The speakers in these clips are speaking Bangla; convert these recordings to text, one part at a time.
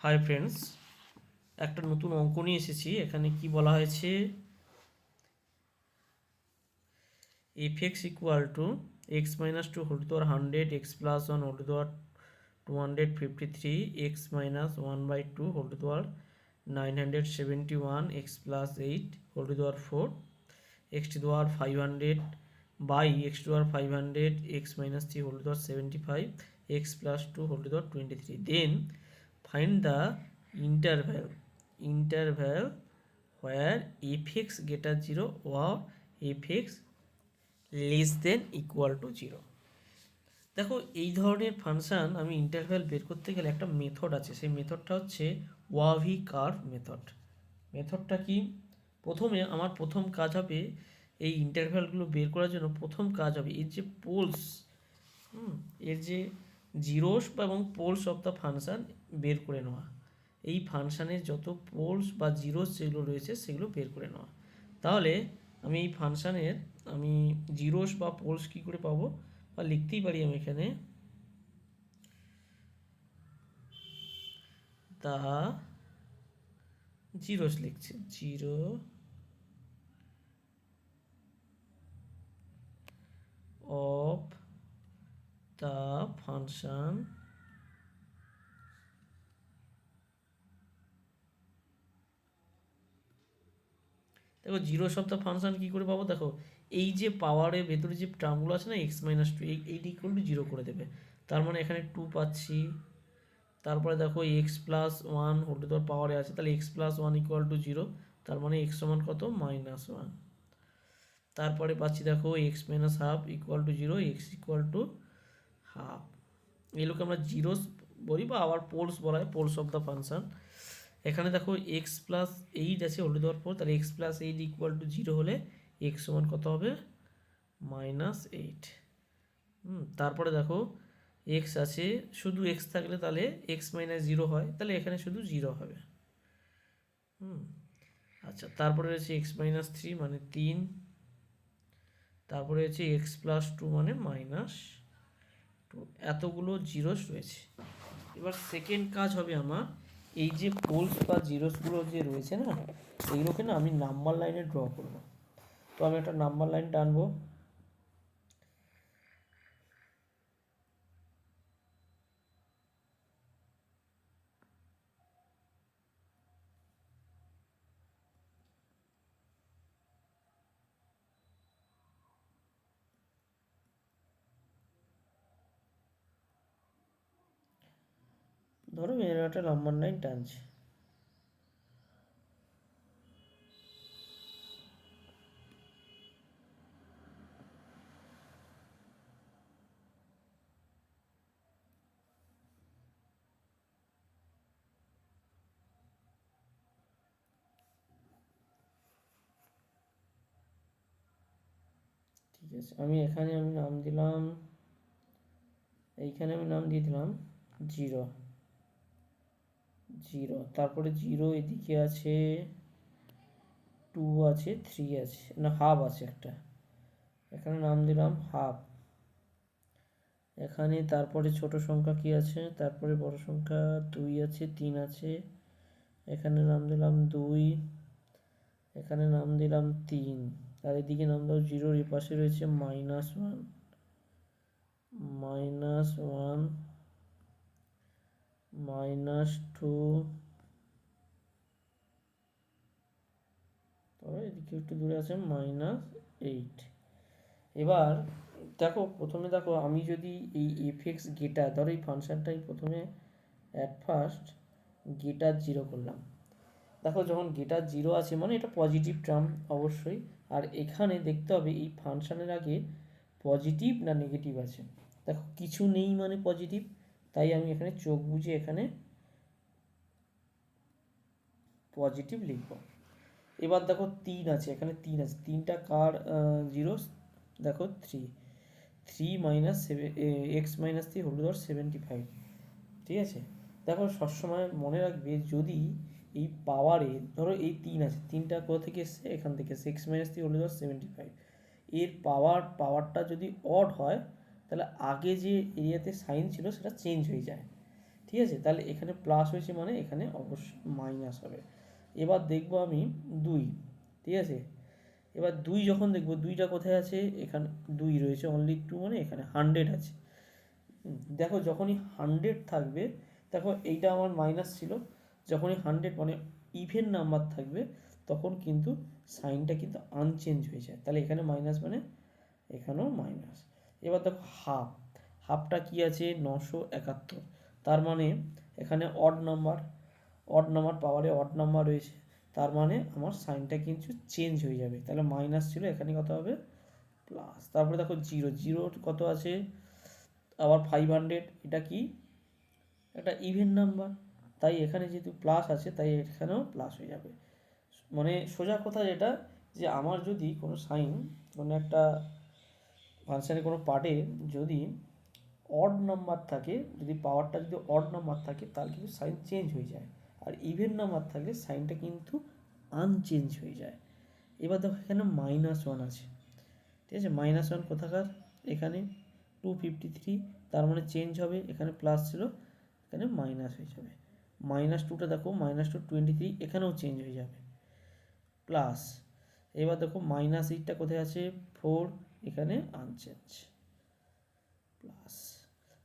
হাই ফ্রেন্ডস, একটা নতুন অঙ্ক নিয়ে এসেছি। এখানে কি বলা হয়েছে, f x equal to x minus two whole to power 100 x plus 1 whole to power 253 x minus 1/2 whole to power 971 x plus 8 whole to power 4 x to power 500 by x to power 500 x minus 3 whole to power 75 x plus 2 whole to power 23। Then find the interval where f(x) greater 0 or f(x) less than equal to 0। দেখো, এই ধরনের ফাংশান আমি ইন্টারভ্যাল বের করতে গেলে একটা মেথড আছে। সেই মেথডটা হচ্ছে ওয়াভি কার্ভ মেথড। মেথডটা কি? প্রথমে আমার প্রথম কাজ হবে এই ইন্টারভ্যালগুলো বের করার জন্য প্রথম কাজ হবে এর যে পোলস, এর যে জিরোস এবং পোলস অফ দ্য ফাংশান বের করে নেওয়া। এই ফাংশানের যত পোলস বা জিরোস যেগুলো রয়েছে সেগুলো বের করে নেওয়া। তাহলে আমি এই ফাংশানের আমি জিরোস বা পোলস কী করে পাবো, বা লিখতেই পারি আমি এখানে দা জিরোস লিখছি, জিরো অফ দ্য ফাংশন দেখো জিরো অফ দ্য ফাংশন কী করে পাবো, দেখো এই যে পাওয়ারের ভেতরে যে টার্মগুলো আছে না এক্স মাইনাস টু, এইটি ইকুয়াল টু জিরো করে দেবে। তার মানে এখানে 2 পাচ্ছি। তারপরে দেখো x plus 1 whole to the পাওয়ারে আছে, তাহলে এক্স প্লাস 1 ইকুয়াল টু 0, তার মানে এক্স সমান কত, -1। তারপরে পাচ্ছি দেখো x minus half equal to 0, x equal to half. এগুলোকে আমরা জিরোস বলি বা আবার পোলস বলা হয়, পোলস অফ দ্য ফাংশন। এখানে দেখো এক্স প্লাস 8 আছে হোল টু দেওয়ার পর, তাহলে এক্স প্লাস 8 ইকুয়াল টু 0 হলে এক্স সমান কত হবে, -8। তারপরে দেখো এক্স আছে, শুধু এক্স থাকলে তাহলে এক্স মাইনাস 0 হয়, তাহলে এখানে শুধু 0 হবে। আচ্ছা, তারপরে রয়েছে এক্স মাইনাস 3 মানে 3, তারপরে হচ্ছে এক্স প্লাস 2 মানে -2। এতগুলো জিরোস রয়েছে। এবার সেকেন্ড কাজ হবে আমার এই যে পোলস বা জিরোসগুলো যে রয়েছে না, এইগুলোকে না আমি নাম্বার লাইনে ড্র করব। তো আমি একটা নাম্বার লাইন টানবো। ধরো এর একটা নাম্বার লাইন টানছি। ঠিক আছে, আমি নাম দিলাম, এইখানে আমি নাম দিয়ে দিলাম 0। তারপরে 0 এদিকে আছে, 2 আছে, 3 আছে, না হাফ আছে একটা, এখানে নাম দিলাম হাফ। এখানে তারপরে ছোট সংখ্যা কি আছে, তারপরে বড় সংখ্যা 2 আছে, 3 আছে, এখানে নাম দিলাম 2, এখানে নাম দিলাম 3, আর এদিকে নাম দাও 0, এর পাশে রয়েছে -1, -2, তবে এদিকে একটু দূরে আছে -8। এবার দেখো, প্রথমে দেখো আমি যদি এই এফ(x) গেটার, ধরো এই ফাংশনটাই প্রথমে অ্যাট ফার্স্ট গেটার 0 করলাম। দেখো যখন গেটার 0 আছে মানে এটা পজিটিভ টার্ম অবশ্যই, আর এখানে দেখতে হবে এই ফাংশনের আগে পজিটিভ না নেগেটিভ আছে। দেখো কিছু নেই মানে পজিটিভ, তাই আমি এখানে চোখ বুজে এখানে পজিটিভ লিখব। এবার দেখো 3 আছে, এখানে 3 আছে, 3টা কার জিরো, দেখো 3 minus x minus 3 whole to the power 75। ঠিক আছে, দেখো সবসময় মনে রাখবে যদি এই পাওয়ারে ধরো এই 3 আছে, 3টা কোথা থেকে এসছে, এখান থেকে এসছে, x minus 3 whole to the power 75। এর পাওয়ারটা যদি অড হয় তাহলে আগে যে এরিয়াতে সাইন ছিল সেটা চেঞ্জ হয়ে যায়। ঠিক আছে, তাহলে এখানে প্লাস হয়েছে মানে এখানে অবশ্যই মাইনাস হবে। এবার দেখব আমি 2, ঠিক আছে, এবার 2 যখন দেখব 2টা কোথায় আছে, এখানে 2 রয়েছে, অনলি 2 মানে এখানে 100 আছে। দেখো যখনই 100 থাকবে, দেখো এইটা আমার মাইনাস ছিল, যখনই 100 মানে ইভেন নাম্বার থাকবে তখন কিন্তু সাইনটা কিন্তু আনচেঞ্জ হয়ে যায়। তাহলে এখানে মাইনাস মানে এখানেও মাইনাস। এবার দেখো হাফটা কি আছে 971, তার মানে এখানে অড নাম্বার পাওয়ারে অড নাম্বার রয়েছে, তার মানে আমার সাইনটা কিন্তু চেঞ্জ হয়ে যাবে। তাহলে মাইনাস ছিল, এখানে কত হবে প্লাস। তারপরে দেখো জিরো কত আছে আবার 500, এটা কি একটা ইভেন নাম্বার, তাই এখানে যেহেতু প্লাস আছে তাই এখানেও প্লাস হয়ে যাবে। মানে সোজা কথা যেটা, যে আমার যদি কোনো সাইন কোনো একটা ফাংশানের কোনো পার্টে যদি অড নাম্বার থাকে, যদি পাওয়ারটা যদি অড নাম্বার থাকে তাহলে কিন্তু সাইন চেঞ্জ হয়ে যায়, আর ইভেন নাম্বার থাকলে সাইনটা কিন্তু আনচেঞ্জ হয়ে যায়। এবার দেখো এখানে -1 আছে, ঠিক আছে, -1 কোথাকার, এখানে 253, তার মানে চেঞ্জ হবে, এখানে প্লাস ছিল এখানে মাইনাস হয়ে যাবে। -2টা দেখো -223, এখানেও চেঞ্জ হয়ে যাবে প্লাস। এবার দেখো -8টা কোথায় আছে 4, এখানে আনচেঞ্জ প্লাস।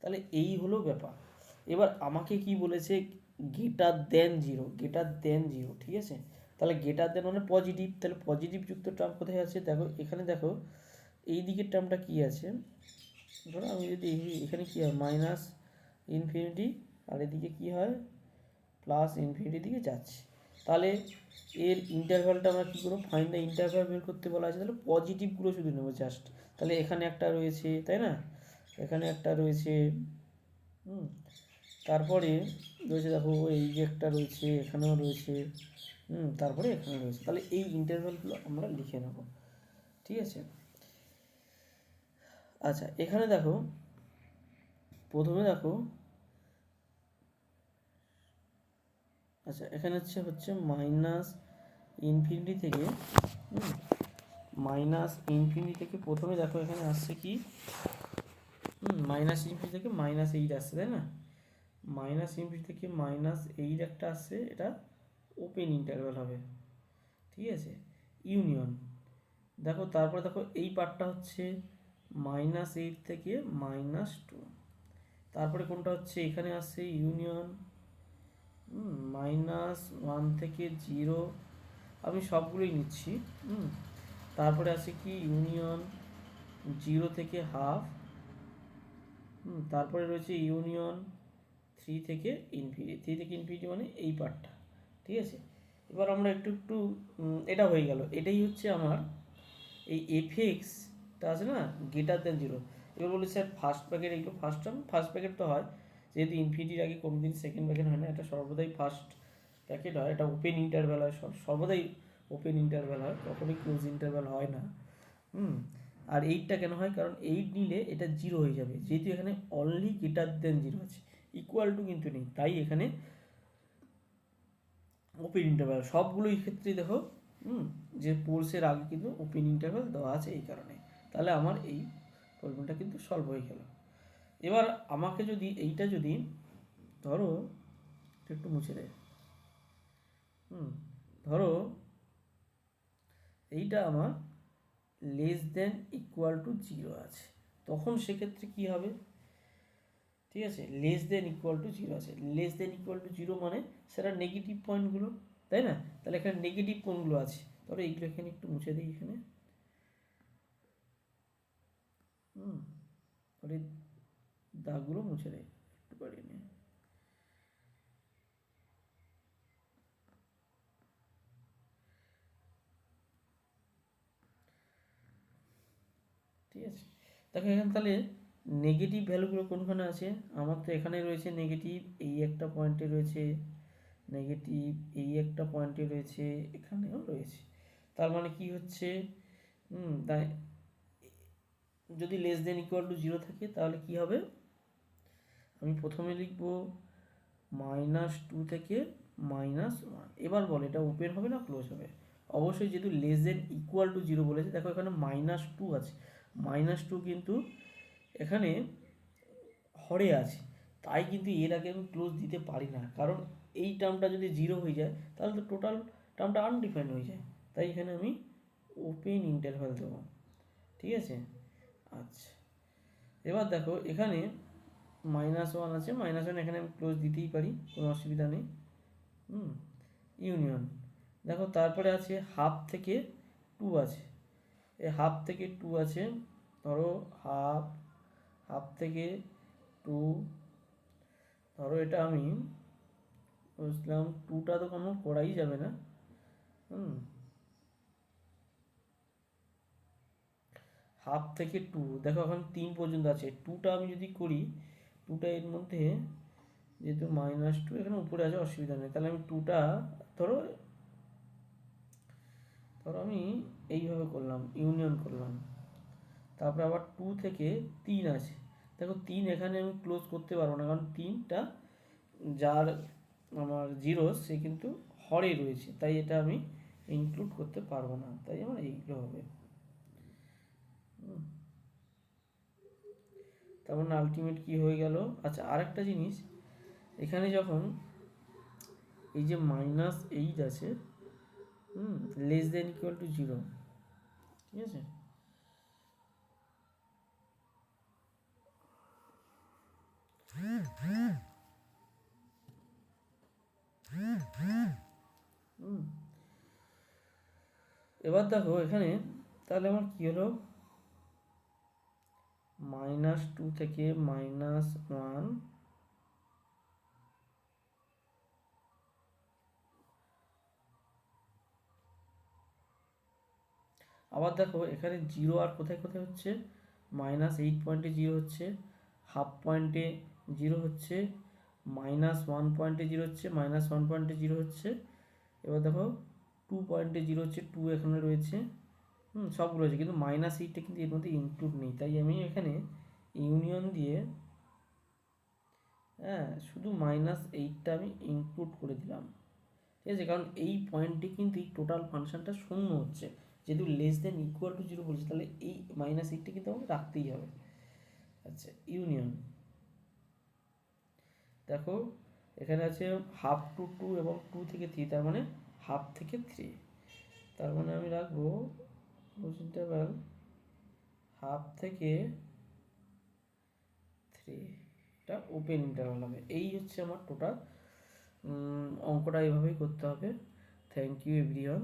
তাহলে এই হলো ব্যাপার। এবার আমাকে কি বলেছে, >0, >0, ঠিক আছে, তাহলে > মানে পজিটিভ, তাহলে পজিটিভ যুক্ত টার্ম কোথায় আছে, দেখো এখানে দেখো এই দিকের টার্মটা কি আছে, ধরো আমি যদি এখানে কি হয় -ইনফিনিটি, আর এদিকে কি হয় +ইনফিনিটির দিকে যাচ্ছে, তাহলে এর ইন্টারভ্যালটা আমরা কী করবো, ফাইন্ড দ্য ইন্টারভ্যাল বের করতে বলা আছে, তাহলে পজিটিভগুলো শুধু নেবো জাস্ট। তাহলে এখানে একটা রয়েছে, তাই না, এখানে একটা রয়েছে, তারপরে রয়েছে দেখো এই যে একটা রয়েছে, এখানেও রয়েছে, তারপরে এখানে রয়েছে, তাহলে এই ইন্টারভ্যালগুলো আমরা লিখে নেব, ঠিক আছে। আচ্ছা এখানে দেখো প্রথমে দেখো, আচ্ছা এখানে হচ্ছে -ইনফিনিটি থেকে, -ইনফিনিটি থেকে প্রথমে দেখো এখানে আসছে কি, -ইনফিনিটি থেকে -8 আসছে, তাই না, -ইনফিনিটি থেকে -8 একটা আসছে, এটা ওপেন ইন্টারভ্যাল হবে, ঠিক আছে, ইউনিয়ন। দেখো তারপরে দেখো এই পার্টটা হচ্ছে -8 থেকে -2, তারপরে কোনটা হচ্ছে এখানে আসছে ইউনিয়ন -1 থেকে 0, আমি সবগুলোই নিচ্ছি। তারপরে আছে কি ইউনিয়ন 0 থেকে হাফ, তারপরে রয়েছে ইউনিয়ন 3 থেকে ইনফিনিটি মানে এই পার্টটা, ঠিক আছে। এবার আমরা একটু এটা হয়ে গেল, এটাই হচ্ছে আমার এই fxটা আছে না >0। এবার বলি স্যার ফার্স্ট প্যাকেট, এগুলো ফার্স্ট প্যাকেট তো হয়, যেহেতু ইনফিনিটির আগে কোনোদিন সেকেন্ড প্যাকেট হয় না, এটা সর্বদাই ফার্স্ট প্যাকেট হয়, এটা ওপেন ইন্টারভ্যাল হয়, সর্বদাই ওপেন ইন্টারভ্যাল হয়, কখনোই ক্লোজ ইন্টারভ্যাল হয় না। আর 8টা কেন হয়, কারণ 8 নিলে এটা 0 হয়ে যাবে, যেহেতু এখানে অনলি >0 আছে, ইকুয়াল টু কিন্তু নেই, তাই এখানে ওপেন ইন্টারভ্যাল সবগুলোই ক্ষেত্রে দেখো, যে পোলসের আগে কিন্তু ওপেন ইন্টারভ্যাল দেওয়া আছে এই কারণে। তাহলে আমার এই প্রবলেমটা কিন্তু সলভ হয়ে গেল। এবার আমাকে যদি এইটা যদি ধরো একটু মুছে দেয়, ধরো এইটা আমার <<0 আছে, তখন সেক্ষেত্রে কি হবে, ঠিক আছে, <<0 আছে, <<0 মানে সেটা নেগেটিভ পয়েন্টগুলো, তাই না, তাহলে এখানে নেগেটিভ কোনগুলো আছে, ধরো এইগুলো এখানে একটু মুছে দিই, এখানে ওই দাগগুলো মুছে দেয় একটু বাড়িয়ে নিয়ে, ঠিক আছে। দেখো এখানে তাহলে নেগেটিভ ভ্যালুগুলো কোনখানে আছে, আমার তো এখানে রয়েছে নেগেটিভ, এই একটা পয়েন্টে রয়েছে নেগেটিভ, এই একটা পয়েন্টে রয়েছে, এখানেও রয়েছে, তার মানে কি হচ্ছে, তাই যদি <<0 থাকে তাহলে কি হবে, আমি প্রথমে লিখব -2 থেকে -1। এবার বল এটা ওপেন হবে না ক্লোজ হবে, অবশ্যই যেহেতু <<0 বলেছে, দেখো এখানে -2 আছে, -2 কিন্তু এখানে হরে আছে, তাই কিন্তু এর আগে আমি ক্লোজ দিতে পারি না, কারণ এই টার্মটা যদি জিরো হয়ে যায় তাহলে তো টোটাল টার্মটা আনডিফাইন্ড হয়ে যায়। তাই এখানে আমি ওপেন ইন্টারভ্যাল দেবো, ঠিক আছে। আচ্ছা, এবার দেখো এখানে -1 আছে, -1 এখানে আমি ক্লোজ দিতেই পারি, কোনো অসুবিধা নেই। ইউনিয়ন, দেখো তারপরে আছে হাফ থেকে 2 আছে, এই হাফ থেকে 2 আছে, ধরো হাফ, হাফ থেকে 2, ধরো এটা আমি বুঝলাম 2টা তো কোনো করাই যাবে না। হাফ থেকে 2, দেখো এখন 3 পর্যন্ত আছে, 2টা আমি যদি করি, 2টা এর মধ্যে যেহেতু -2 এখানে উপরে আছে অসুবিধা নেই, তাহলে আমি 2টা ধরো, আমি এইভাবে করলাম, ইউনিয়ন করলাম। তারপরে আবার 2 থেকে 3 আছে, দেখো 3 এখানে আমি ক্লোজ করতে পারবো না, কারণ 3টা যার আমার জিরো সে কিন্তু হরে রয়েছে, তাই এটা আমি ইনক্লুড করতে পারবো না, তাই আমার এইগুলো হবে। তার মানে আলটিমেট কি হয়ে গেল। আচ্ছা, আরেকটা জিনিস, এখানে যখন এই যে -8 আছে, লেস দেন ইকুয়াল টু 0, ঠিক আছে। এবার দেখো এখানে তাহলে আমার কি হলো, -2 থেকে -1, আবার দেখো এখানে 0 আর কোথায় কোথায় হচ্ছে, -8 পয়েন্টে 0 হচ্ছে, হাফ পয়েন্টে 0 হচ্ছে, -1 পয়েন্টে 0 হচ্ছে, -1 পয়েন্টে 0 হচ্ছে। এবার দেখো 2 পয়েন্টে 0 হচ্ছে, 2 এখানে রয়েছে, সবগুলো আছে, কিন্তু -8টা কিন্তু এর মধ্যে ইনক্লুড নেই, তাই আমি এখানে ইউনিয়ন দিয়ে, হ্যাঁ, শুধু -8টা আমি ইনক্লুড করে দিলাম, ঠিক আছে, কারণ এই পয়েন্টটি কিন্তু এই টোটাল ফাংশনটা শূন্য হচ্ছে, যেহেতু লেস দেন ইকুয়াল টু 0 বলছে, তাহলে এই -8টা কিন্তু আমাকে রাখতেই হবে। আচ্ছা, ইউনিয়ন, দেখো এখানে আছে হাফ টু 2 এবং 2 থেকে 3, তার মানে হাফ থেকে 3, তার মানে আমি রাখবো ইন্টারভ্যাল হাফ থেকে 3, এটা ওপেন ইন্টারভ্যাল হবে। এই হচ্ছে আমার টোটাল অঙ্কটা, এইভাবেই করতে হবে। Thank you everyone.